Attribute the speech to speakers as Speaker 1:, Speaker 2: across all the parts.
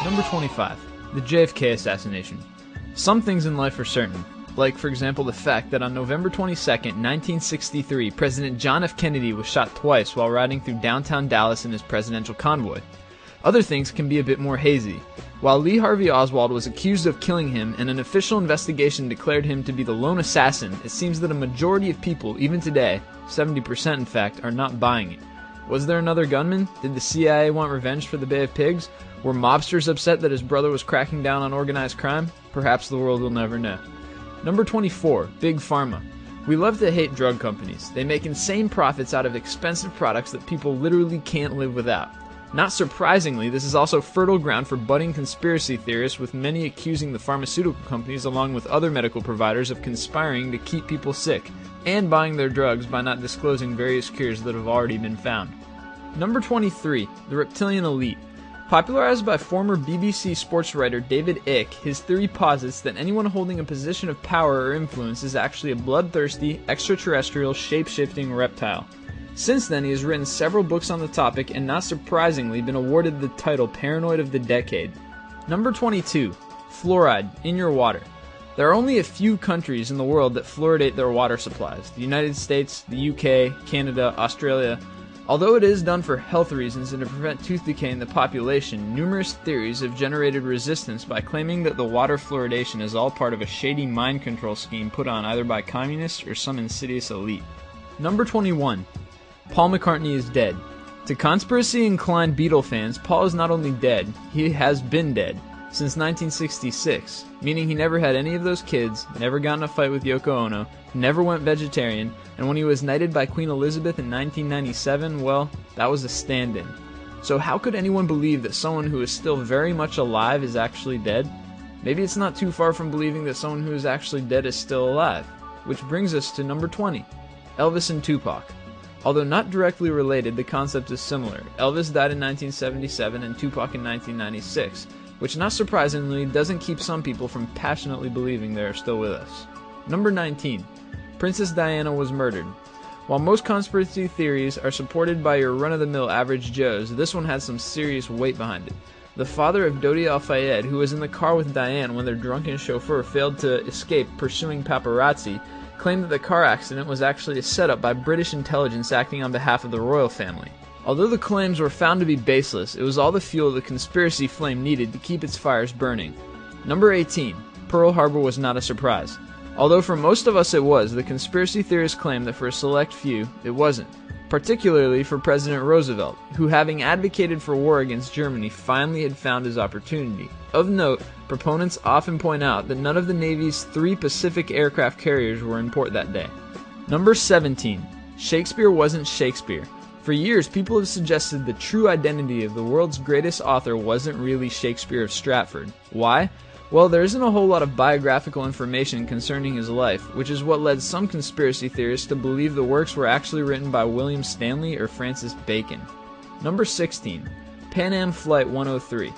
Speaker 1: Number 25. The JFK assassination. Some things in life are certain, like for example the fact that on November 22nd, 1963, President John F. Kennedy was shot twice while riding through downtown Dallas in his presidential convoy. Other things can be a bit more hazy. While Lee Harvey Oswald was accused of killing him and an official investigation declared him to be the lone assassin, it seems that a majority of people, even today, 70% in fact, are not buying it. Was there another gunman? Did the CIA want revenge for the Bay of Pigs? Were mobsters upset that his brother was cracking down on organized crime? Perhaps the world will never know. Number 24. Big Pharma. We love to hate drug companies. They make insane profits out of expensive products that people literally can't live without. Not surprisingly, this is also fertile ground for budding conspiracy theorists, with many accusing the pharmaceutical companies along with other medical providers of conspiring to keep people sick and buying their drugs by not disclosing various cures that have already been found. Number 23. The Reptilian Elite. Popularized by former BBC sports writer David Icke, his theory posits that anyone holding a position of power or influence is actually a bloodthirsty, extraterrestrial, shape-shifting reptile. Since then, he has written several books on the topic and, not surprisingly, been awarded the title Paranoid of the Decade. Number 22. Fluoride in your water. There are only a few countries in the world that fluoridate their water supplies: the United States, the UK, Canada, Australia. Although it is done for health reasons and to prevent tooth decay in the population, numerous theories have generated resistance by claiming that the water fluoridation is all part of a shady mind control scheme put on either by communists or some insidious elite. Number 21. Paul McCartney is dead. To conspiracy-inclined Beatle fans, Paul is not only dead, he has been dead since 1966, meaning he never had any of those kids, never got in a fight with Yoko Ono, never went vegetarian, and when he was knighted by Queen Elizabeth in 1997, well, that was a stand-in. So how could anyone believe that someone who is still very much alive is actually dead? Maybe it's not too far from believing that someone who is actually dead is still alive. Which brings us to number 20. Elvis and Tupac. Although not directly related, the concept is similar. Elvis died in 1977 and Tupac in 1996, which not surprisingly doesn't keep some people from passionately believing they are still with us. Number 19. Princess Diana was murdered. While most conspiracy theories are supported by your run-of-the-mill average Joes, this one has some serious weight behind it. The father of Dodi Al-Fayed, who was in the car with Diane when their drunken chauffeur failed to escape pursuing paparazzi, claimed that the car accident was actually a setup by British intelligence acting on behalf of the royal family. Although the claims were found to be baseless, it was all the fuel the conspiracy flame needed to keep its fires burning. Number 18. Pearl Harbor was not a surprise. Although for most of us it was, the conspiracy theorists claim that for a select few, it wasn't. Particularly for President Roosevelt, who, having advocated for war against Germany, finally had found his opportunity. Of note, proponents often point out that none of the Navy's 3 Pacific aircraft carriers were in port that day. Number 17. Shakespeare wasn't Shakespeare. For years, people have suggested the true identity of the world's greatest author wasn't really Shakespeare of Stratford. Why? Well, there isn't a whole lot of biographical information concerning his life, which is what led some conspiracy theorists to believe the works were actually written by William Stanley or Francis Bacon. Number 16. Pan Am Flight 103.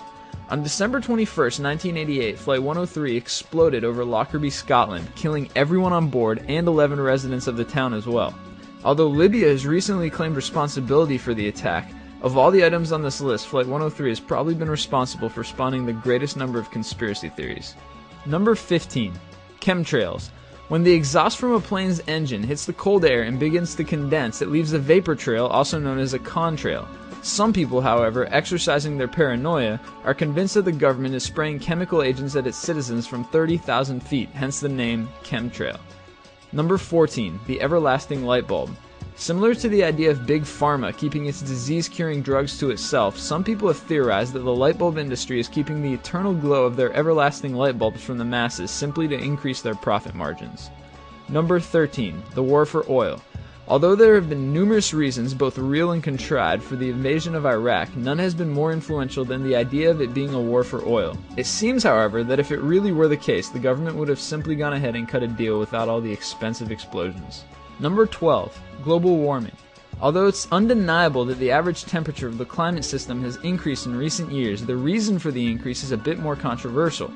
Speaker 1: On December 21, 1988, Flight 103 exploded over Lockerbie, Scotland, killing everyone on board and 11 residents of the town as well. Although Libya has recently claimed responsibility for the attack, of all the items on this list, Flight 103 has probably been responsible for spawning the greatest number of conspiracy theories. Number 15. Chemtrails. When the exhaust from a plane's engine hits the cold air and begins to condense, it leaves a vapor trail, also known as a contrail. Some people, however, exercising their paranoia, are convinced that the government is spraying chemical agents at its citizens from 30,000 feet, hence the name chemtrail. Number 14. The everlasting light bulb. Similar to the idea of Big Pharma keeping its disease-curing drugs to itself, some people have theorized that the light bulb industry is keeping the eternal glow of their everlasting light bulbs from the masses simply to increase their profit margins. Number 13. The war for oil. Although there have been numerous reasons, both real and contrived, for the invasion of Iraq, none has been more influential than the idea of it being a war for oil. It seems, however, that if it really were the case, the government would have simply gone ahead and cut a deal without all the expensive explosions. Number 12. Global warming. Although it's undeniable that the average temperature of the climate system has increased in recent years, the reason for the increase is a bit more controversial.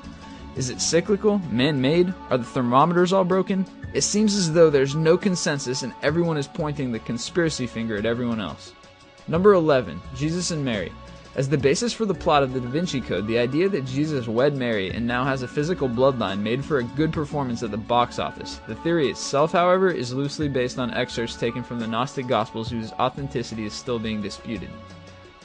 Speaker 1: Is it cyclical? Man-made? Are the thermometers all broken? It seems as though there's no consensus and everyone is pointing the conspiracy finger at everyone else. Number 11. Jesus and Mary. As the basis for the plot of the Da Vinci Code, the idea that Jesus wed Mary and now has a physical bloodline made for a good performance at the box office. The theory itself, however, is loosely based on excerpts taken from the Gnostic Gospels whose authenticity is still being disputed.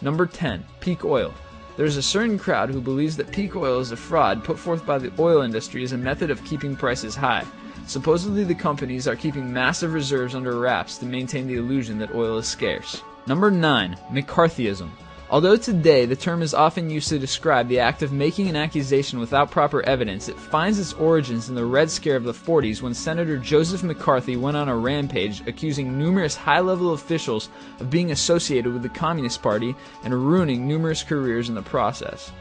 Speaker 1: Number 10. Peak oil. There is a certain crowd who believes that peak oil is a fraud put forth by the oil industry as a method of keeping prices high. Supposedly the companies are keeping massive reserves under wraps to maintain the illusion that oil is scarce. Number 9. McCarthyism. Although today the term is often used to describe the act of making an accusation without proper evidence, it finds its origins in the Red Scare of the 40s when Senator Joseph McCarthy went on a rampage accusing numerous high-level officials of being associated with the Communist Party and ruining numerous careers in the process.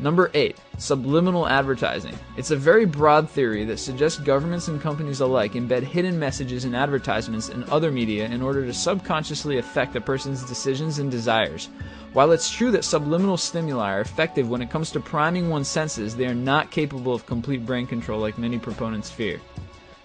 Speaker 1: Number 8. Subliminal advertising. It's a very broad theory that suggests governments and companies alike embed hidden messages in advertisements and other media in order to subconsciously affect a person's decisions and desires. While it's true that subliminal stimuli are effective when it comes to priming one's senses, they are not capable of complete brain control like many proponents fear.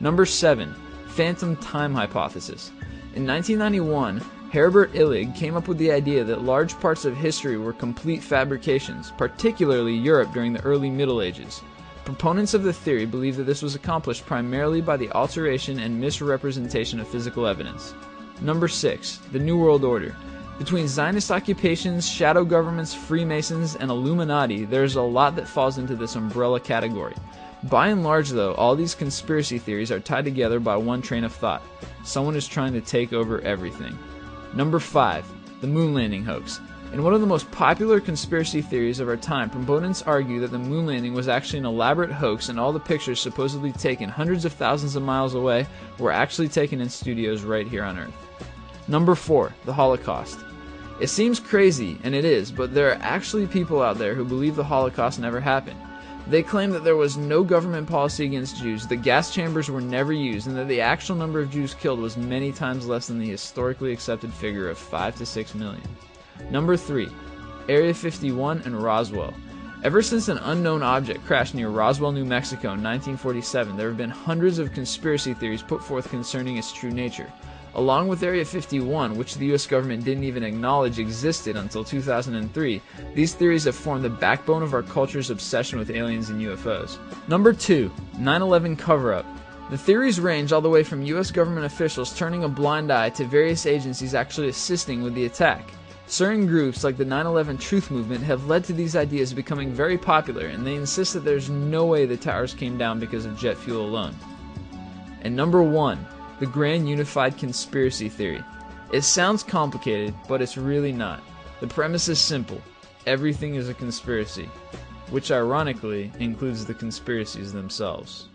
Speaker 1: Number 7. Phantom time hypothesis. In 1991, Herbert Illig came up with the idea that large parts of history were complete fabrications, particularly Europe during the early Middle Ages. Proponents of the theory believe that this was accomplished primarily by the alteration and misrepresentation of physical evidence. Number 6. The New World Order. Between Zionist occupations, shadow governments, Freemasons, and Illuminati, there's a lot that falls into this umbrella category. By and large, though, all these conspiracy theories are tied together by one train of thought. Someone is trying to take over everything. Number 5. The moon landing hoax. In one of the most popular conspiracy theories of our time, proponents argue that the moon landing was actually an elaborate hoax and all the pictures supposedly taken hundreds of thousands of miles away were actually taken in studios right here on Earth. Number 4. The Holocaust. It seems crazy, and it is, but there are actually people out there who believe the Holocaust never happened. They claim that there was no government policy against Jews, that gas chambers were never used, and that the actual number of Jews killed was many times less than the historically accepted figure of 5 to 6 million. Number 3. Area 51 and Roswell. Ever since an unknown object crashed near Roswell, New Mexico in 1947, there have been hundreds of conspiracy theories put forth concerning its true nature. Along with Area 51, which the US government didn't even acknowledge existed until 2003, these theories have formed the backbone of our culture's obsession with aliens and UFOs. Number 2. 9/11 cover-up. The theories range all the way from US government officials turning a blind eye to various agencies actually assisting with the attack. Certain groups like the 9/11 Truth Movement have led to these ideas becoming very popular, and they insist that there's no way the towers came down because of jet fuel alone. And number 1. The Grand Unified Conspiracy Theory. It sounds complicated, but it's really not. The premise is simple. Everything is a conspiracy, which ironically includes the conspiracies themselves.